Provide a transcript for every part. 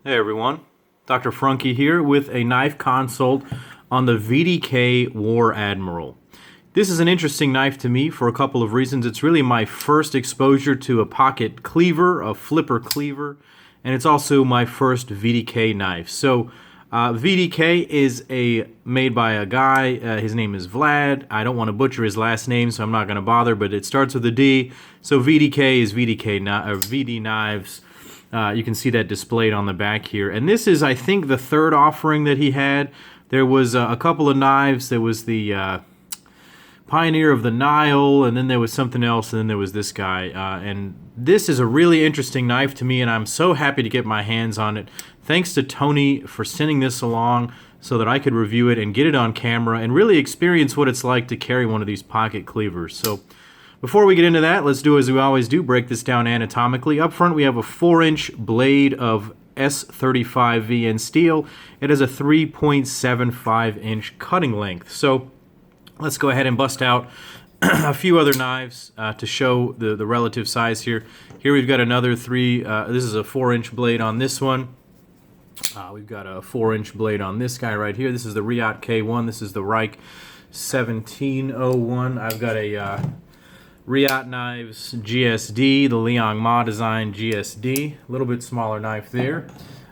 Hey everyone, Dr. Frunkey here with a knife consult on the VDK War Admirl. This is an interesting knife to me for a couple of reasons. It's really my first exposure to a pocket cleaver, a flipper cleaver, and it's also my first VDK knife. So VDK is made by a guy, his name is Vlad. I don't want to butcher his last name, so I'm not going to bother, but it starts with a D. So VDK is VD Knives. You can see that displayed on the back here. And this is, I think, the third offering that he had. There was a couple of knives. There was the Pioneer of the Nile, and then there was something else, and then there was this guy. And this is a really interesting knife to me, and I'm so happy to get my hands on it. Thanks to Tony for sending this along so that I could review it and get it on camera and really experience what it's like to carry one of these pocket cleavers. So before we get into that, let's do as we always do, break this down anatomically. Up front, we have a 4-inch blade of S35 VN steel. It has a 3.75-inch cutting length. So let's go ahead and bust out a few other knives to show the relative size here. Here we've got another this is a 4-inch blade on this one. We've got a 4-inch blade on this guy right here. This is the Riot K1. This is the Reich 1701. I've got a Riot Knives GSD, the Liang Ma design GSD, a little bit smaller knife there.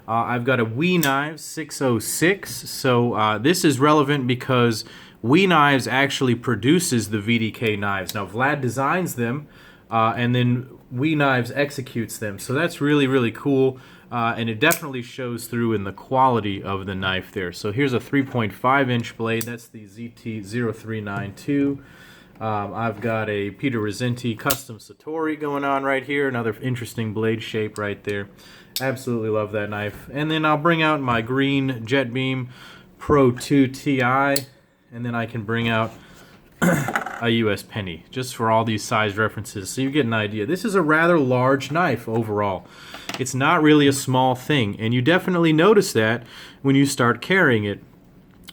I've got a WE Knives 606, so this is relevant because WE Knives actually produces the VDK knives. Now Vlad designs them, and then WE Knives executes them, so that's really, really cool, and it definitely shows through in the quality of the knife there. So here's a 3.5-inch blade, that's the ZT0392. I've got a Peter Rizzenti custom Satori going on right here. Another interesting blade shape right there. Absolutely love that knife. And then I'll bring out my green Jet Beam Pro 2 Ti, and then I can bring out a US penny just for all these size references so you get an idea. This is a rather large knife overall. It's not really a small thing, and you definitely notice that when you start carrying it.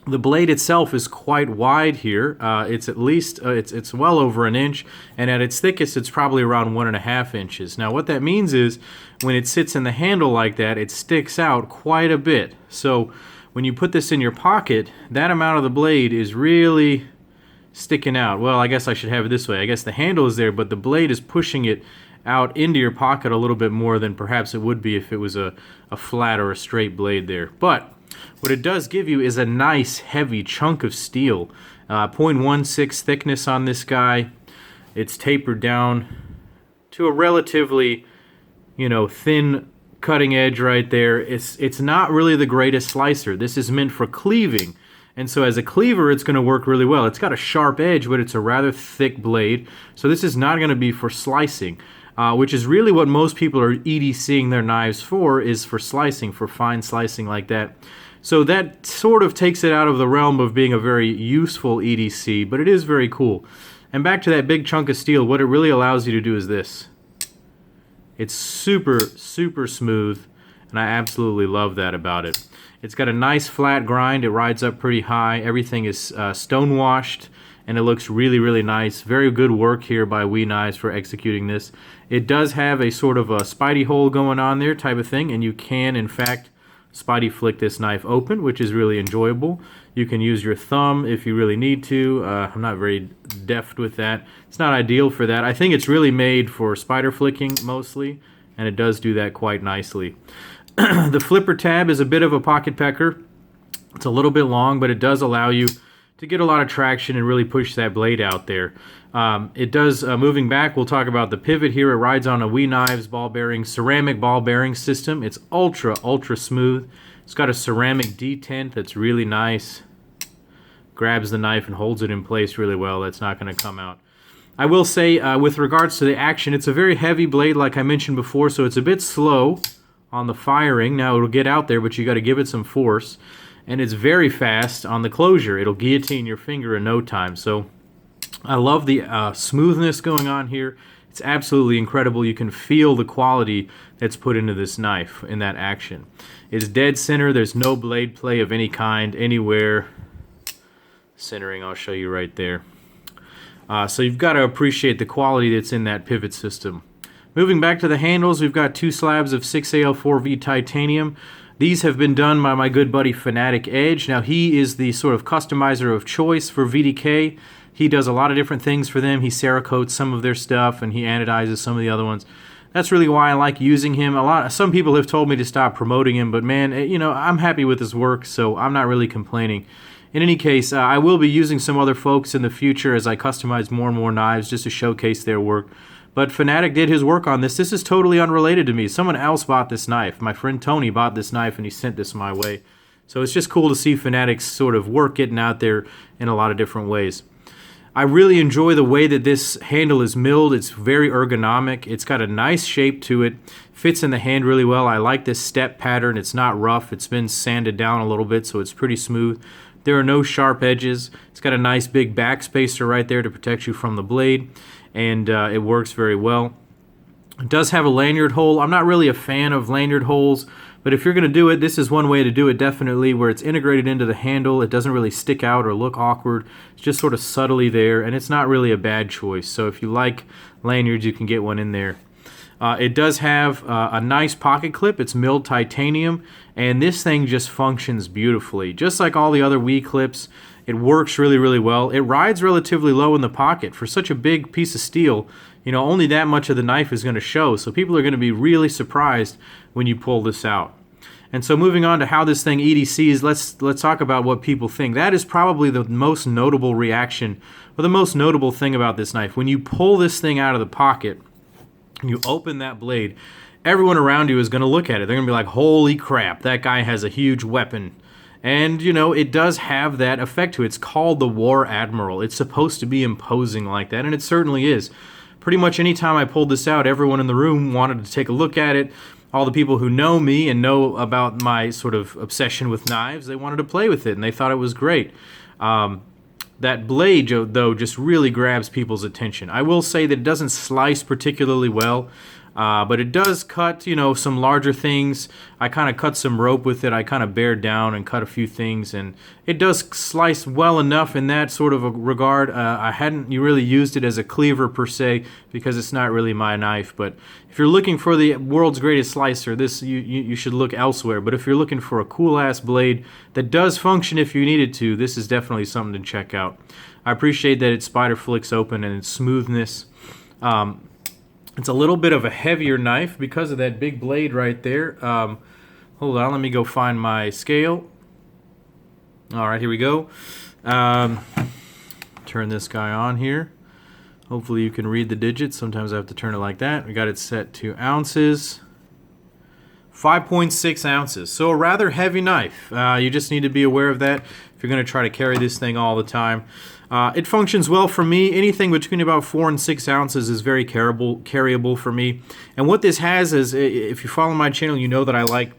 The blade itself is quite wide here. It's at least, it's well over an inch, and at its thickest it's probably around 1.5 inches. Now what that means is when it sits in the handle like that, it sticks out quite a bit. So when you put this in your pocket, that amount of the blade is really sticking out. Well, I guess I should have it this way. I guess the handle is there, but the blade is pushing it out into your pocket a little bit more than perhaps it would be if it was a flat or a straight blade there. But what it does give you is a nice heavy chunk of steel. 0.16 thickness on this guy. It's tapered down to a relatively, thin cutting edge right there. It's not really the greatest slicer. This is meant for cleaving. And so as a cleaver, it's going to work really well. It's got a sharp edge, but it's a rather thick blade. So this is not going to be for slicing, which is really what most people are EDCing their knives for, is for slicing, for fine slicing like that. So that sort of takes it out of the realm of being a very useful EDC, but it is very cool. And back to that big chunk of steel, what it really allows you to do is this. It's super, super smooth, and I absolutely love that about it. It's got a nice flat grind. It rides up pretty high. Everything is stone washed, and it looks really, really nice. Very good work here by WE Knives for executing this. It does have a sort of a spidey hole going on there type of thing, and you can, in fact, spidey flick this knife open, which is really enjoyable. You can use your thumb if you really need to. I'm not very deft with that. It's not ideal for that. I think it's really made for spider flicking mostly, and it does do that quite nicely. The flipper tab is a bit of a pocket pecker. It's a little bit long, but it does allow you to get a lot of traction and really push that blade out there. It does, moving back, we'll talk about the pivot here. It rides on a WE Knives ball bearing, ceramic ball bearing system. It's ultra, ultra smooth. It's got a ceramic detent that's really nice. Grabs the knife and holds it in place really well. That's not going to come out. I will say, with regards to the action, it's a very heavy blade like I mentioned before, so it's a bit slow on the firing. Now it'll get out there, but you got to give it some force. And it's very fast on the closure. It'll guillotine your finger in no time. So I love the smoothness going on here. It's absolutely incredible. You can feel the quality that's put into this knife in that action. It's dead center. There's no blade play of any kind anywhere. Centering, I'll show you right there. So you've got to appreciate the quality that's in that pivot system. Moving back to the handles, we've got two slabs of 6AL4V titanium. These have been done by my good buddy Fanatic Edge. Now he is the sort of customizer of choice for VDK. He does a lot of different things for them. He Cerakotes some of their stuff and he anodizes some of the other ones. That's really why I like using him. Some people have told me to stop promoting him, but man, you know, I'm happy with his work, so I'm not really complaining. In any case, I will be using some other folks in the future as I customize more and more knives just to showcase their work. But Fanatic did his work on this. This is totally unrelated to me. Someone else bought this knife. My friend Tony bought this knife and he sent this my way. So it's just cool to see Fanatic's sort of work getting out there in a lot of different ways. I really enjoy the way that this handle is milled. It's very ergonomic. It's got a nice shape to it. Fits in the hand really well. I like this step pattern. It's not rough. It's been sanded down a little bit, so it's pretty smooth. There are no sharp edges. It's got a nice big back spacer right there to protect you from the blade, and it works very well. It does have a lanyard hole. I'm not really a fan of lanyard holes, but if you're going to do it, this is one way to do it definitely, where it's integrated into the handle. It doesn't really stick out or look awkward. It's just sort of subtly there, and it's not really a bad choice. So if you like lanyards, you can get one in there. It does have a nice pocket clip. It's milled titanium, and this thing just functions beautifully. Just like all the other Wii clips, it works really, really well. It rides relatively low in the pocket. For such a big piece of steel, you know, only that much of the knife is going to show, so people are going to be really surprised when you pull this out. And so moving on to how this thing EDCs, let's talk about what people think. That is probably the most notable reaction, or the most notable thing about this knife. When you pull this thing out of the pocket, you open that blade, everyone around you is going to look at it. They're going to be like, holy crap, that guy has a huge weapon. And, you know, it does have that effect to it. It's called the War Admiral. It's supposed to be imposing like that, and it certainly is. Pretty much any time I pulled this out, everyone in the room wanted to take a look at it. All the people who know me and know about my sort of obsession with knives, they wanted to play with it, and they thought it was great. That blade, though, just really grabs people's attention. I will say that it doesn't slice particularly well, but it does cut, you know, some larger things. I kind of cut some rope with it. I kind of bared down and cut a few things, and it does slice well enough in that sort of a regard. I hadn't really used it as a cleaver per se because it's not really my knife, but if you're looking for the world's greatest slicer, this you should look elsewhere. But if you're looking for a cool-ass blade that does function if you needed to, this is definitely something to check out. I appreciate that it spider flicks open and its smoothness. It's a little bit of a heavier knife because of that big blade right there. Hold on, let me go find my scale. All right, here we go. Turn this guy on here. Hopefully you can read the digits. Sometimes I have to turn it like that. We got it set to ounces. 5.6 ounces. So a rather heavy knife. You just need to be aware of that if you're going to try to carry this thing all the time. It functions well for me. Anything between about 4 and 6 ounces is very carryable for me. And what this has is, if you follow my channel, you know that I like,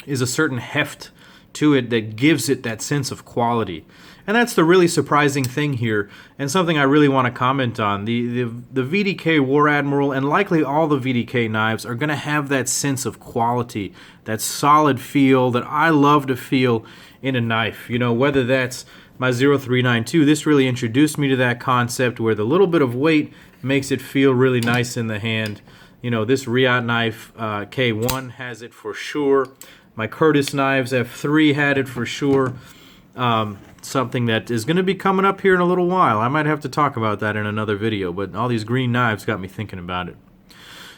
is a certain heft to it that gives it that sense of quality. And that's the really surprising thing here, and something I really want to comment on. The VDK War Admirl, and likely all the VDK knives, are going to have that sense of quality, that solid feel that I love to feel in a knife. You know, whether that's my 0392, this really introduced me to that concept where the little bit of weight makes it feel really nice in the hand. You know, this Riot knife K1 has it for sure. My Curtis knives F3 had it for sure. Something that is going to be coming up here in a little while. I might have to talk about that in another video, but all these green knives got me thinking about it.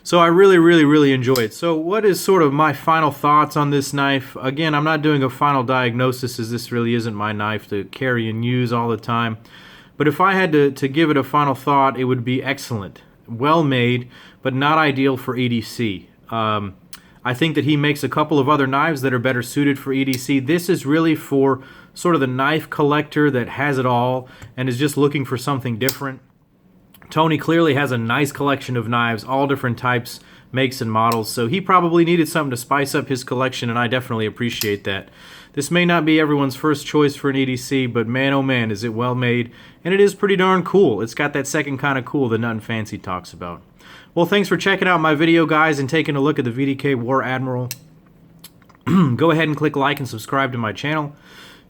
So I really enjoy it. So what is sort of my final thoughts on this knife? Again, I'm not doing a final diagnosis, as this really isn't my knife to carry and use all the time. But if I had to give it a final thought, it would be excellent. Well made, but not ideal for EDC. I think that he makes a couple of other knives that are better suited for EDC. This is really for sort of the knife collector that has it all and is just looking for something different. Tony clearly has a nice collection of knives, all different types, makes, and models, so he probably needed something to spice up his collection, and I definitely appreciate that. This may not be everyone's first choice for an EDC, but man oh man is it well made, and it is pretty darn cool. It's got that second kind of cool that Nothing Fancy talks about. Well, thanks for checking out my video, guys, and taking a look at the VDK War Admiral. Go ahead and click like and subscribe to my channel.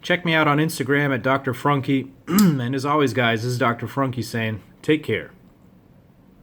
Check me out on Instagram at Dr. Frunkey. And as always, guys, this is Dr. Frunkey saying, take care.